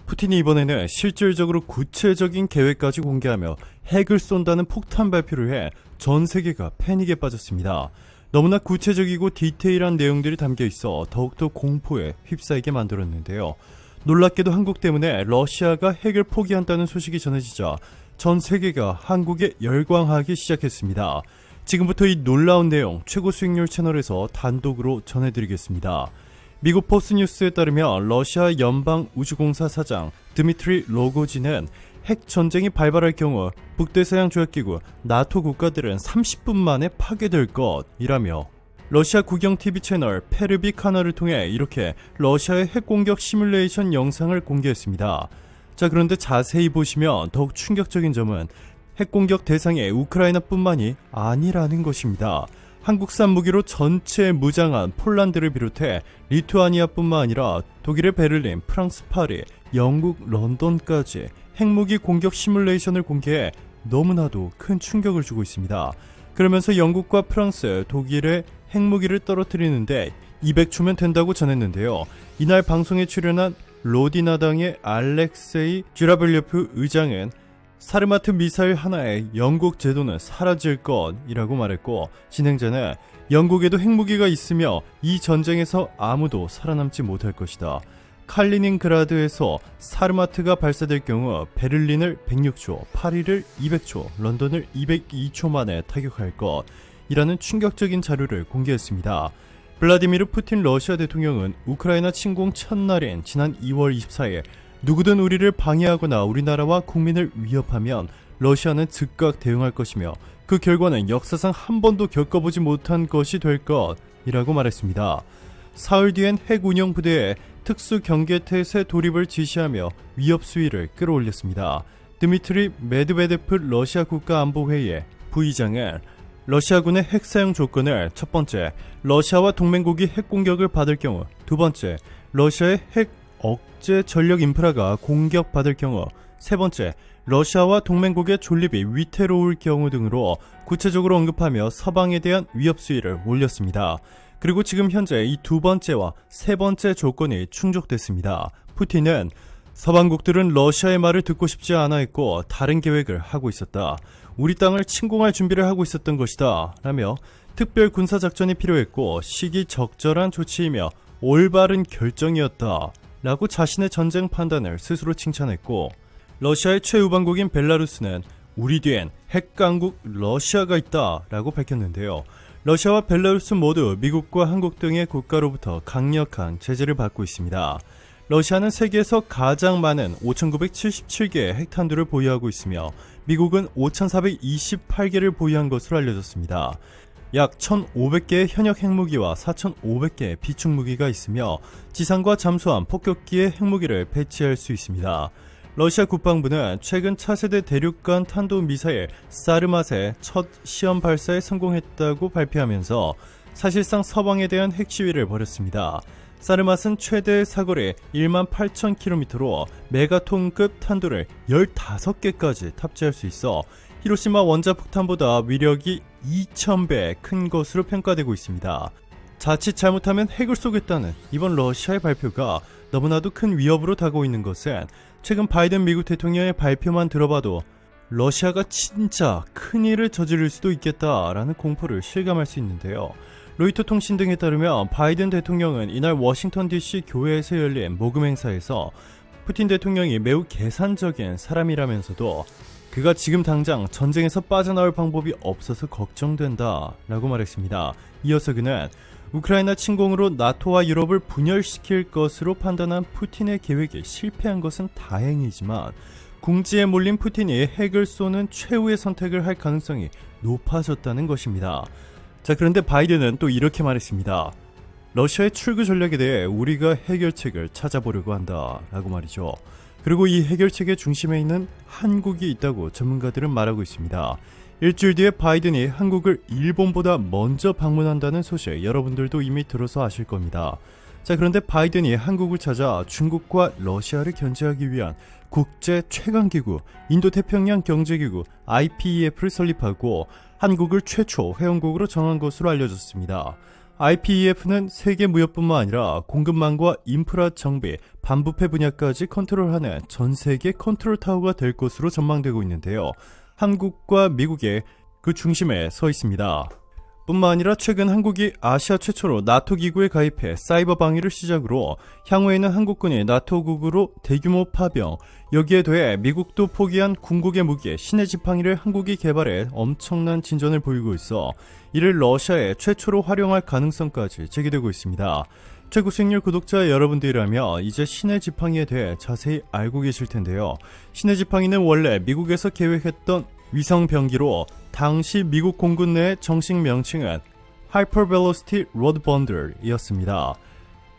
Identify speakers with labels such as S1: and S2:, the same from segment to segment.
S1: 푸틴이 이번에는 실질적으로 구체적인 계획까지 공개하며 핵을 쏜다는 폭탄 발표를 해 전 세계가 패닉에 빠졌습니다. 너무나 구체적이고 디테일한 내용들이 담겨 있어 더욱더 공포에 휩싸이게 만들었는데요. 놀랍게도 한국 때문에 러시아가 핵을 포기한다는 소식이 전해지자 전 세계가 한국에 열광하기 시작했습니다. 지금부터 이 놀라운 내용 최고 수익률 채널에서 단독으로 전해드리겠습니다. 미국 포스뉴스에 따르면 러시아 연방우주공사 사장 드미트리 로고진은 핵 전쟁이 발발할 경우 북대서양 조약기구 나토 국가들은 30분 만에 파괴될 것이라며 러시아 국영 TV 채널 페르비 카나를 통해 이렇게 러시아의 핵 공격 시뮬레이션 영상을 공개했습니다. 자, 그런데 자세히 보시면 더욱 충격적인 점은 핵 공격 대상이 우크라이나뿐만이 아니라는 것입니다. 한국산 무기로 전체 무장한 폴란드를 비롯해 리투아니아뿐만 아니라 독일의 베를린, 프랑스 파리, 영국 런던까지 핵무기 공격 시뮬레이션을 공개해 너무나도 큰 충격을 주고 있습니다. 그러면서 영국과 프랑스, 독일의 핵무기를 떨어뜨리는데 200초면 된다고 전했는데요. 이날 방송에 출연한 로디나당의 알렉세이 쥬라벨리프 의장은 사르마트 미사일 하나에 영국 제도는 사라질 것이라고 말했고, 진행자는 영국에도 핵무기가 있으며 이 전쟁에서 아무도 살아남지 못할 것이다. 칼리닝그라드에서 사르마트가 발사될 경우 베를린을 106초, 파리를 200초, 런던을 202초 만에 타격할 것이라는 충격적인 자료를 공개했습니다. 블라디미르 푸틴 러시아 대통령은 우크라이나 침공 첫날인 지난 2월 24일 누구든 우리를 방해하거나 우리나라와 국민을 위협하면 러시아는 즉각 대응할 것이며 그 결과는 역사상 한 번도 겪어보지 못한 것이 될 것이라고 말했습니다. 사흘 뒤엔 핵 운영 부대에 특수 경계태세 돌입을 지시하며 위협 수위를 끌어올렸습니다. 드미트리 메드베데프 러시아 국가안보회의의 부의장은 러시아군의 핵 사용 조건을 첫 번째, 러시아와 동맹국이 핵 공격을 받을 경우, 두 번째, 러시아의 핵 억제 전력 인프라가 공격받을 경우, 세 번째, 러시아와 동맹국의 존립이 위태로울 경우 등으로 구체적으로 언급하며 서방에 대한 위협 수위를 올렸습니다. 그리고 지금 현재 이 두 번째와 세 번째 조건이 충족됐습니다. 푸틴은 서방국들은 러시아의 말을 듣고 싶지 않아 했고 다른 계획을 하고 있었다. 우리 땅을 침공할 준비를 하고 있었던 것이다 라며 특별 군사작전이 필요했고 시기적절한 조치이며 올바른 결정이었다 라고 자신의 전쟁 판단을 스스로 칭찬했고, 러시아의 최우방국인 벨라루스는 우리 뒤엔 핵강국 러시아가 있다 라고 밝혔는데요. 러시아와 벨라루스 모두 미국과 한국 등의 국가로부터 강력한 제재를 받고 있습니다. 러시아는 세계에서 가장 많은 5,977개의 핵탄두를 보유하고 있으며 미국은 5,428개를 보유한 것으로 알려졌습니다. 약 1,500개의 현역 핵무기와 4,500개의 비축무기가 있으며 지상과 잠수함, 폭격기의 핵무기를 배치할 수 있습니다. 러시아 국방부는 최근 차세대 대륙간 탄도미사일 사르맛의 첫 시험 발사에 성공했다고 발표하면서 사실상 서방에 대한 핵시위를 벌였습니다. 사르맛은 최대 사거리 18,000km로 메가톤급 탄도를 15개까지 탑재할 수 있어 히로시마 원자폭탄보다 위력이 2,000배 큰 것으로 평가되고 있습니다. 자칫 잘못하면 핵을 쏘겠다는 이번 러시아의 발표가 너무나도 큰 위협으로 다가오고 있는 것은 최근 바이든 미국 대통령의 발표만 들어봐도 러시아가 진짜 큰일을 저지를 수도 있겠다라는 공포를 실감할 수 있는데요. 로이터 통신 등에 따르면 바이든 대통령은 이날 워싱턴 DC 교회에서 열린 모금 행사에서 푸틴 대통령이 매우 계산적인 사람이라면서도 그가 지금 당장 전쟁에서 빠져나올 방법이 없어서 걱정된다 라고 말했습니다. 이어서 그는 우크라이나 침공으로 나토와 유럽을 분열시킬 것으로 판단한 푸틴의 계획이 실패한 것은 다행이지만 궁지에 몰린 푸틴이 핵을 쏘는 최후의 선택을 할 가능성이 높아졌다는 것입니다. 자, 그런데 바이든은 또 이렇게 말했습니다. 러시아의 출구 전략에 대해 우리가 해결책을 찾아보려고 한다 라고 말이죠. 그리고 이 해결책의 중심에 있는 한국이 있다고 전문가들은 말하고 있습니다. 일주일 뒤에 바이든이 한국을 일본보다 먼저 방문한다는 소식 여러분들도 이미 들어서 아실 겁니다. 자, 그런데 바이든이 한국을 찾아 중국과 러시아를 견제하기 위한 국제 최강기구 인도태평양 경제기구 IPEF를 설립하고 한국을 최초 회원국으로 정한 것으로 알려졌습니다. IPEF는 세계 무역뿐만 아니라 공급망과 인프라 정비, 반부패 분야까지 컨트롤하는 전 세계 컨트롤 타워가 될 것으로 전망되고 있는데요. 한국과 미국의 그 중심에 서 있습니다. 뿐만 아니라 최근 한국이 아시아 최초로 나토 기구에 가입해 사이버 방위를 시작으로 향후에는 한국군이 나토국으로 대규모 파병, 여기에 더해 미국도 포기한 궁극의 무기 신의 지팡이를 한국이 개발해 엄청난 진전을 보이고 있어 이를 러시아에 최초로 활용할 가능성까지 제기되고 있습니다. 최고수익률 구독자 여러분들이라면 이제 신의 지팡이에 대해 자세히 알고 계실 텐데요. 신의 지팡이는 원래 미국에서 계획했던 위성 병기로 당시 미국 공군 내의 정식 명칭은 Hypervelocity Road Bundle이었습니다.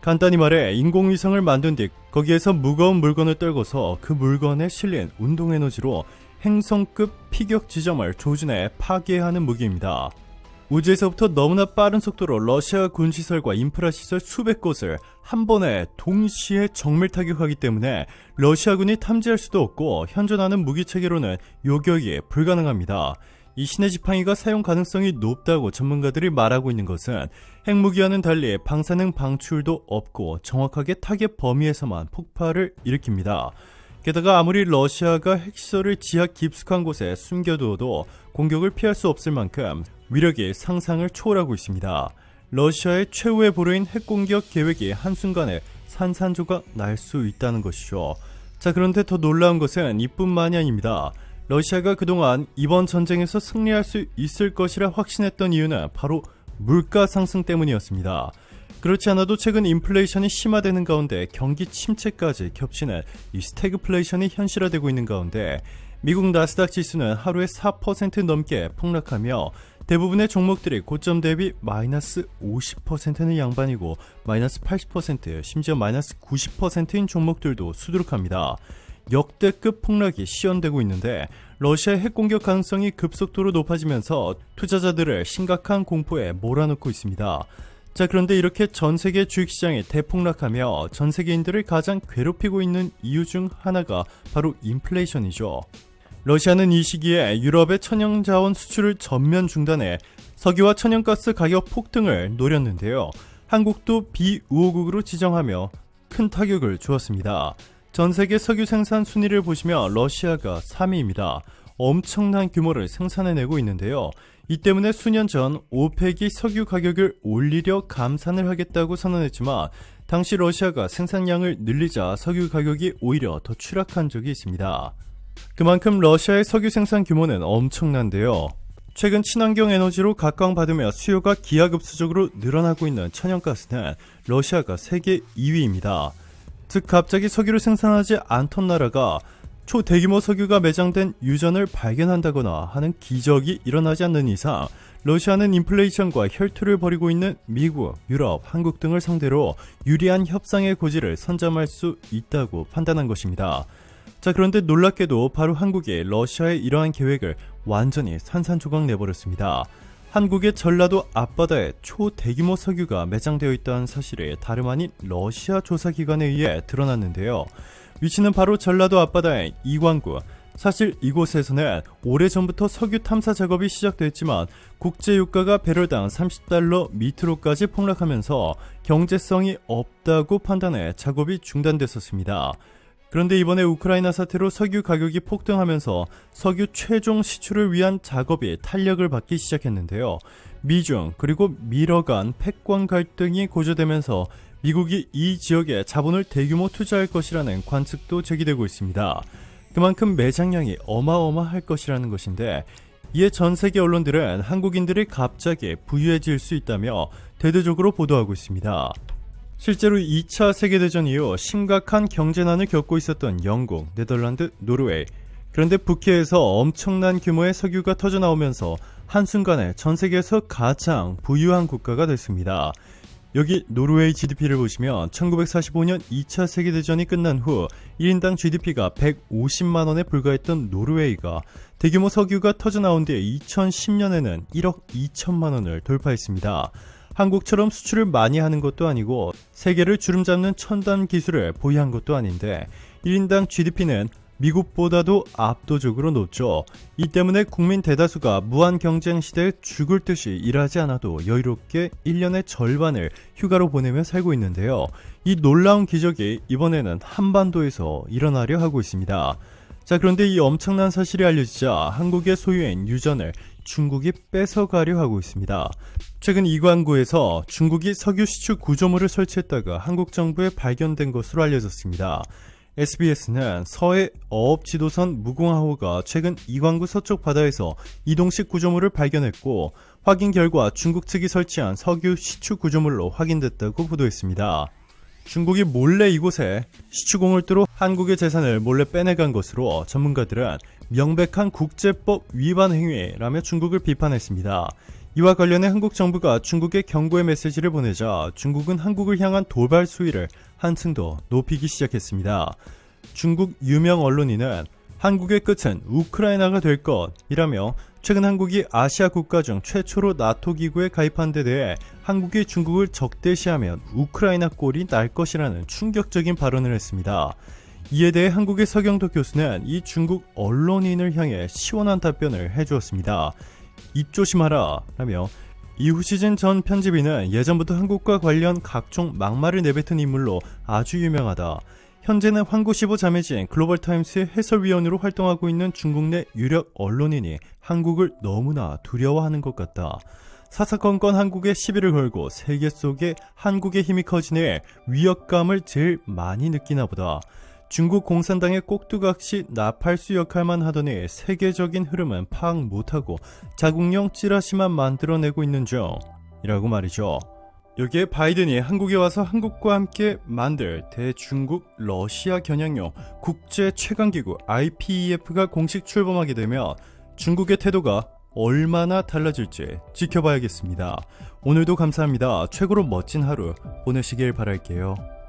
S1: 간단히 말해 인공위성을 만든 뒤 거기에서 무거운 물건을 떨궈서 그 물건에 실린 운동에너지로 행성급 피격 지점을 조준해 파괴하는 무기입니다. 우주에서부터 너무나 빠른 속도로 러시아 군시설과 인프라시설 수백 곳을 한 번에 동시에 정밀 타격하기 때문에 러시아군이 탐지할 수도 없고 현존하는 무기체계로는 요격이 불가능합니다. 이 신의 지팡이가 사용 가능성이 높다고 전문가들이 말하고 있는 것은 핵무기와는 달리 방사능 방출도 없고 정확하게 타겟 범위에서만 폭발을 일으킵니다. 게다가 아무리 러시아가 핵시설을 지하 깊숙한 곳에 숨겨두어도 공격을 피할 수 없을 만큼 위력이 상상을 초월하고 있습니다. 러시아의 최후의 보루인 핵공격 계획이 한순간에 산산조각 날 수 있다는 것이죠. 자, 그런데 더 놀라운 것은 이뿐만이 아닙니다. 러시아가 그동안 이번 전쟁에서 승리할 수 있을 것이라 확신했던 이유는 바로 물가 상승 때문이었습니다. 그렇지 않아도 최근 인플레이션이 심화되는 가운데 경기 침체까지 겹치는 이 스태그플레이션이 현실화되고 있는 가운데 미국 나스닥 지수는 하루에 4% 넘게 폭락하며 대부분의 종목들이 고점 대비 마이너스 50%는 양반이고 마이너스 80%, 심지어 마이너스 90%인 종목들도 수두룩합니다. 역대급 폭락이 시연되고 있는데 러시아의 핵공격 가능성이 급속도로 높아지면서 투자자들을 심각한 공포에 몰아넣고 있습니다. 자, 그런데 이렇게 전 세계 주식시장이 대폭락하며 전 세계인들을 가장 괴롭히고 있는 이유 중 하나가 바로 인플레이션이죠. 러시아는 이 시기에 유럽의 천연자원 수출을 전면 중단해 석유와 천연가스 가격 폭등을 노렸는데요. 한국도 비우호국으로 지정하며 큰 타격을 주었습니다. 전 세계 석유 생산 순위를 보시면 러시아가 3위입니다. 엄청난 규모를 생산해내고 있는데요. 이 때문에 수년 전 오펙이 석유 가격을 올리려 감산을 하겠다고 선언했지만 당시 러시아가 생산량을 늘리자 석유 가격이 오히려 더 추락한 적이 있습니다. 그만큼 러시아의 석유 생산 규모는 엄청난데요. 최근 친환경 에너지로 각광받으며 수요가 기하급수적으로 늘어나고 있는 천연가스는 러시아가 세계 2위입니다. 즉 갑자기 석유를 생산하지 않던 나라가 초대규모 석유가 매장된 유전을 발견한다거나 하는 기적이 일어나지 않는 이상 러시아는 인플레이션과 혈투를 벌이고 있는 미국, 유럽, 한국 등을 상대로 유리한 협상의 고지를 선점할 수 있다고 판단한 것입니다. 자, 그런데 놀랍게도 바로 한국이 러시아의 이러한 계획을 완전히 산산조각 내버렸습니다. 한국의 전라도 앞바다에 초대규모 석유가 매장되어 있다는 사실이 다름 아닌 러시아 조사기관에 의해 드러났는데요. 위치는 바로 전라도 앞바다의 이광구. 사실 이곳에서는 오래전부터 석유 탐사 작업이 시작됐지만 국제유가가 배럴당 30달러 밑으로까지 폭락하면서 경제성이 없다고 판단해 작업이 중단됐었습니다. 그런데 이번에 우크라이나 사태로 석유 가격이 폭등하면서 석유 최종 시출을 위한 작업이 탄력을 받기 시작했는데요. 미중 그리고 미러 간 패권 갈등이 고조되면서 미국이 이 지역에 자본을 대규모 투자할 것이라는 관측도 제기되고 있습니다. 그만큼 매장량이 어마어마할 것이라는 것인데 이에 전 세계 언론들은 한국인들이 갑자기 부유해질 수 있다며 대대적으로 보도하고 있습니다. 실제로 2차 세계대전 이후 심각한 경제난을 겪고 있었던 영국, 네덜란드, 노르웨이. 그런데 북해에서 엄청난 규모의 석유가 터져나오면서 한순간에 전 세계에서 가장 부유한 국가가 됐습니다. 여기 노르웨이 GDP를 보시면 1945년 2차 세계대전이 끝난 후 1인당 GDP가 150만원에 불과했던 노르웨이가 대규모 석유가 터져나온 뒤 2010년에는 1억 2천만원을 돌파했습니다. 한국처럼 수출을 많이 하는 것도 아니고 세계를 주름잡는 첨단 기술을 보유한 것도 아닌데 1인당 GDP는 미국보다도 압도적으로 높죠. 이 때문에 국민 대다수가 무한 경쟁 시대에 죽을 듯이 일하지 않아도 여유롭게 1년의 절반을 휴가로 보내며 살고 있는데요. 이 놀라운 기적이 이번에는 한반도에서 일어나려 하고 있습니다. 자, 그런데 이 엄청난 사실이 알려지자 한국의 소유인 유전을 중국이 뺏어가려 하고 있습니다. 최근 이관구에서 중국이 석유 시추 구조물을 설치했다가 한국 정부에 발견된 것으로 알려졌습니다. SBS는 서해 어업 지도선 무궁화호가 최근 이관구 서쪽 바다에서 이동식 구조물을 발견했고 확인 결과 중국 측이 설치한 석유 시추 구조물로 확인됐다고 보도했습니다. 중국이 몰래 이곳에 시추공을뜨로 한국의 재산을 몰래 빼내간 것으로 전문가들은 명백한 국제법 위반 행위라며 중국을 비판했습니다. 이와 관련해 한국 정부가 중국에 경고의 메시지를 보내자 중국은 한국을 향한 도발 수위를 한층 더 높이기 시작했습니다. 중국 유명 언론인은 한국의 끝은 우크라이나가 될 것이라며 최근 한국이 아시아 국가 중 최초로 나토 기구에 가입한 데 대해 한국이 중국을 적대시하면 우크라이나 꼴이 날 것이라는 충격적인 발언을 했습니다. 이에 대해 한국의 서경덕 교수는 이 중국 언론인을 향해 시원한 답변을 해주었습니다. 입 조심하라 라며 이후시즌 전 편집인은 예전부터 한국과 관련 각종 막말을 내뱉은 인물로 아주 유명하다. 현재는 황구15 자매진 글로벌타임스의 해설위원으로 활동하고 있는 중국 내 유력 언론인이 한국을 너무나 두려워하는 것 같다. 사사건건 한국에 시비를 걸고 세계 속에 한국의 힘이 커지네 위협감을 제일 많이 느끼나 보다. 중국 공산당의 꼭두각시 나팔수 역할만 하더니 세계적인 흐름은 파악 못하고 자국용 찌라시만 만들어내고 있는 중이라고 말이죠. 여기에 바이든이 한국에 와서 한국과 함께 만들 대중국 러시아 겨냥용 국제 최강기구 IPEF가 공식 출범하게 되면 중국의 태도가 얼마나 달라질지 지켜봐야겠습니다. 오늘도 감사합니다. 최고로 멋진 하루 보내시길 바랄게요.